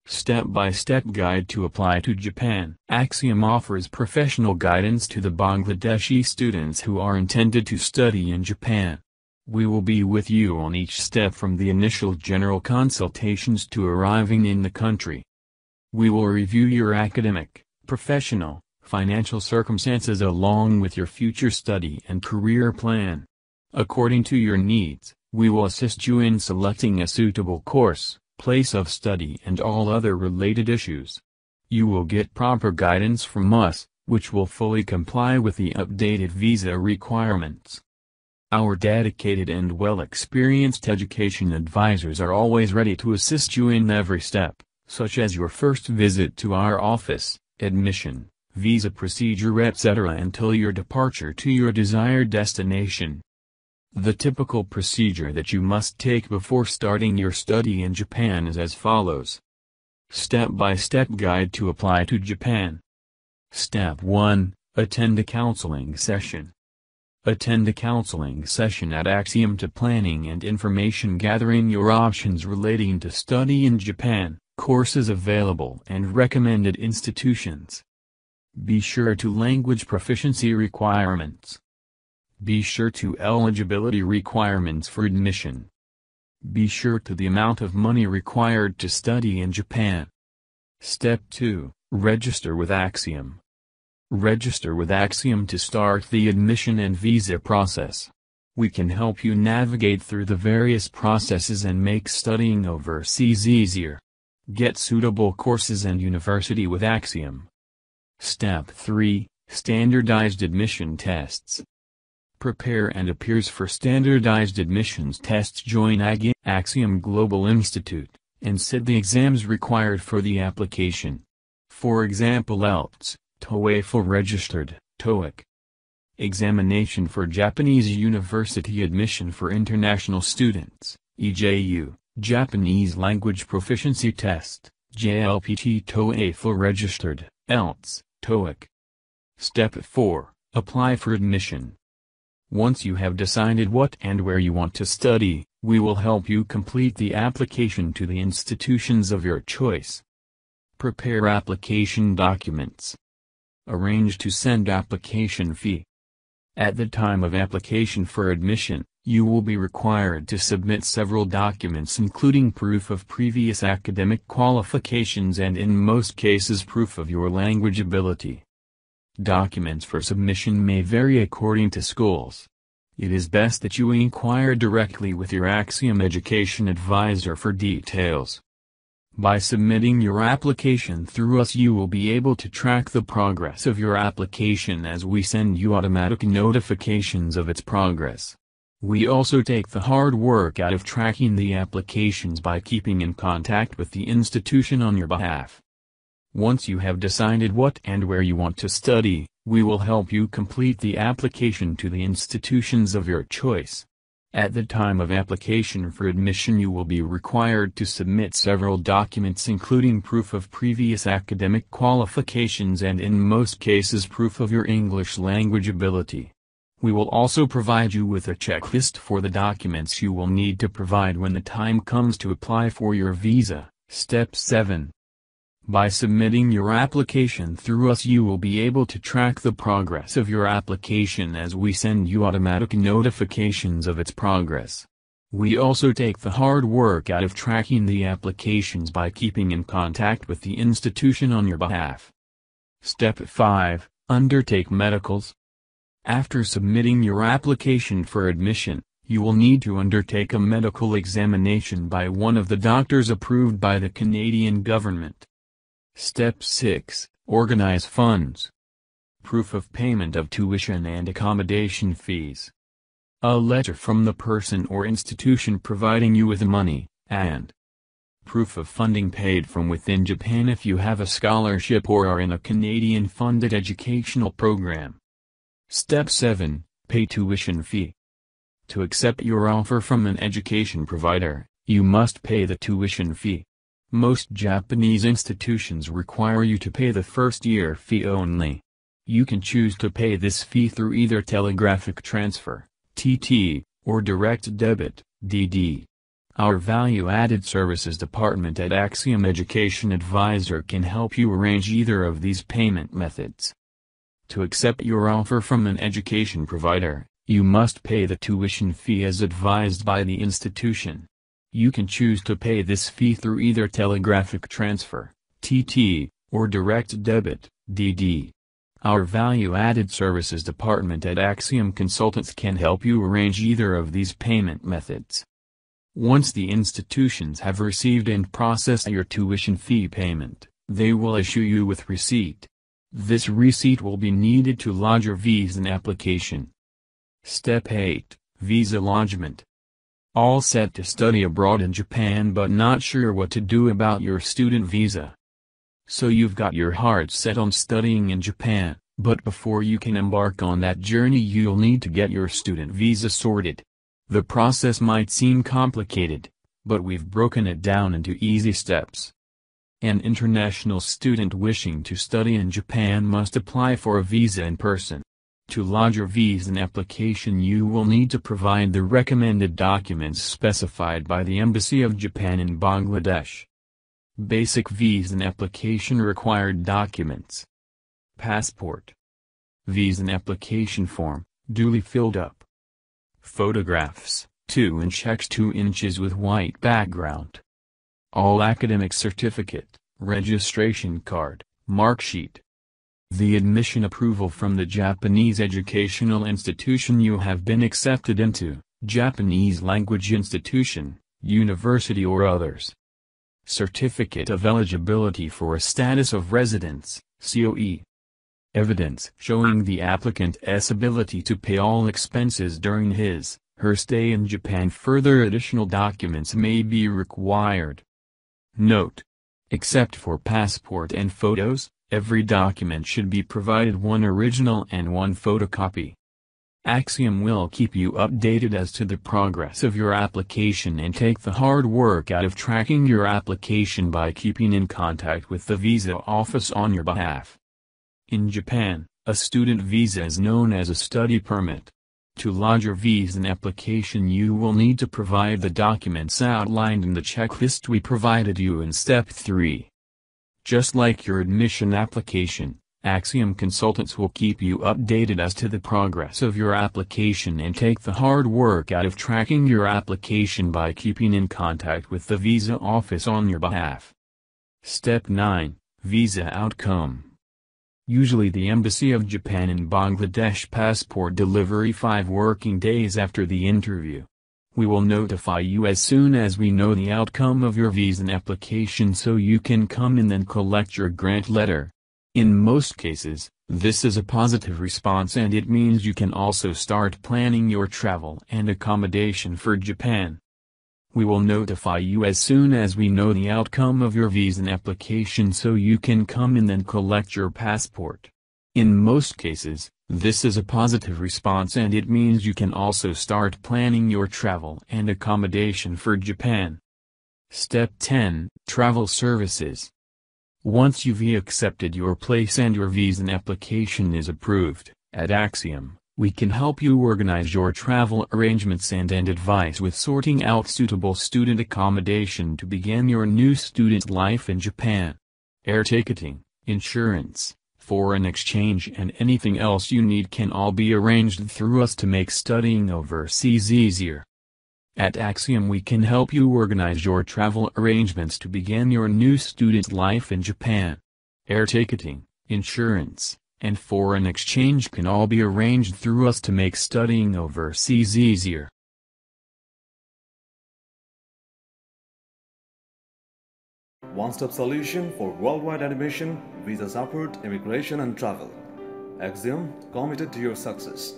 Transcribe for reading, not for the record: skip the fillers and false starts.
Step-by-step guide to apply to Japan. Axiom offers professional guidance to the Bangladeshi students who are intended to study in Japan. We will be with you on each step from the initial general consultations to arriving in the country. We will review your academic, professional, financial circumstances along with your future study and career plan. According to your needs, we will assist you in selecting a suitable course, place of study and all other related issues. You will get proper guidance from us, which will fully comply with the updated visa requirements. Our dedicated and well-experienced education advisors are always ready to assist you in every step, such as your first visit to our office, admission, visa procedure etc. until your departure to your desired destination. The typical procedure that you must take before starting your study in Japan is as follows. Step-by-step guide to apply to Japan. Step 1. Attend a counseling session. Attend a counseling session at Axiom to planning and information gathering your options relating to study in Japan, courses available and recommended institutions. Be sure to language proficiency requirements. Be sure to eligibility requirements for admission. Be sure to the amount of money required to study in Japan. Step 2. Register with Axiom. Register with Axiom to start the admission and visa process. We can help you navigate through the various processes and make studying overseas easier. Get suitable courses and university with Axiom. Step 3. Standardized admission tests. Prepare and appears for standardized admissions tests. Join Axiom Global Institute, and sit the exams required for the application. For example, IELTS, TOEFL registered, TOEIC. Examination for Japanese University admission for international students, EJU, Japanese Language Proficiency Test, JLPT. TOEFL registered, IELTS, TOEIC. Step 4. Apply for admission. Once you have decided what and where you want to study, we will help you complete the application to the institutions of your choice. Prepare application documents. Arrange to send application fee. At the time of application for admission, you will be required to submit several documents including proof of previous academic qualifications and in most cases proof of your language ability. Documents for submission may vary according to schools. It is best that you inquire directly with your Axiom education advisor for details. By submitting your application through us, you will be able to track the progress of your application as we send you automatic notifications of its progress. We also take the hard work out of tracking the applications by keeping in contact with the institution on your behalf. Once you have decided what and where you want to study, we will help you complete the application to the institutions of your choice. At the time of application for admission, you will be required to submit several documents including proof of previous academic qualifications and in most cases proof of your English language ability. We will also provide you with a checklist for the documents you will need to provide when the time comes to apply for your visa. Step 7. By submitting your application through us, you will be able to track the progress of your application as we send you automatic notifications of its progress. We also take the hard work out of tracking the applications by keeping in contact with the institution on your behalf. Step 5. Undertake medicals. After submitting your application for admission, you will need to undertake a medical examination by one of the doctors approved by the Canadian government. Step 6. Organize funds. Proof of payment of tuition and accommodation fees. A letter from the person or institution providing you with the money, and proof of funding paid from within Japan if you have a scholarship or are in a Canadian-funded educational program. Step 7. Pay tuition fee. To accept your offer from an education provider, you must pay the tuition fee. Most Japanese institutions require you to pay the first-year fee only. You can choose to pay this fee through either telegraphic transfer, TT, or direct debit, DD. Our value-added services department at Axiom Education Advisor can help you arrange either of these payment methods. To accept your offer from an education provider, you must pay the tuition fee as advised by the institution. You can choose to pay this fee through either telegraphic transfer, TT, or direct debit, DD. Our value-added services department at Axiom Consultants can help you arrange either of these payment methods. Once the institutions have received and processed your tuition fee payment, they will issue you with receipt. This receipt will be needed to lodge your visa application. Step 8, Visa Lodgement. All set to study abroad in Japan but not sure what to do about your student visa. So you've got your heart set on studying in Japan, but before you can embark on that journey you'll need to get your student visa sorted. The process might seem complicated, but we've broken it down into easy steps. An international student wishing to study in Japan must apply for a visa in person. To lodge your visa application you will need to provide the recommended documents specified by the Embassy of Japan in Bangladesh. Basic visa application required documents. Passport. Visa application form, duly filled up. Photographs, 2" x 2 inches with white background. All academic certificate, registration card, mark sheet. The admission approval from the Japanese educational institution you have been accepted into, Japanese language institution, university or others. Certificate of eligibility for a status of residence, COE. Evidence showing the applicant's ability to pay all expenses during his/her stay in Japan. Further additional documents may be required. Note: except for passport and photos, every document should be provided one original and one photocopy. Axiom will keep you updated as to the progress of your application and take the hard work out of tracking your application by keeping in contact with the visa office on your behalf. In Japan, a student visa is known as a study permit. To lodge your visa application you will need to provide the documents outlined in the checklist we provided you in Step 3. Just like your admission application, Axiom Consultants will keep you updated as to the progress of your application and take the hard work out of tracking your application by keeping in contact with the visa office on your behalf. Step 9, Visa Outcome. Usually the Embassy of Japan in Bangladesh passport delivery 5 working days after the interview. We will notify you as soon as we know the outcome of your visa application so you can come in and collect your grant letter. In most cases, this is a positive response and it means you can also start planning your travel and accommodation for Japan. We will notify you as soon as we know the outcome of your visa application so you can come in and collect your passport. In most cases, this is a positive response and it means you can also start planning your travel and accommodation for Japan. Step 10, Travel Services. Once you've accepted your place and your visa application is approved, at Axiom, we can help you organize your travel arrangements and advise with sorting out suitable student accommodation to begin your new student life in Japan. Air ticketing, insurance, foreign exchange and anything else you need can all be arranged through us to make studying overseas easier. At Axiom we can help you organize your travel arrangements to begin your new student life in Japan. Air ticketing, insurance, and foreign exchange can all be arranged through us to make studying overseas easier. One-stop solution for worldwide admission, visa support, immigration and travel. Axiom, committed to your success.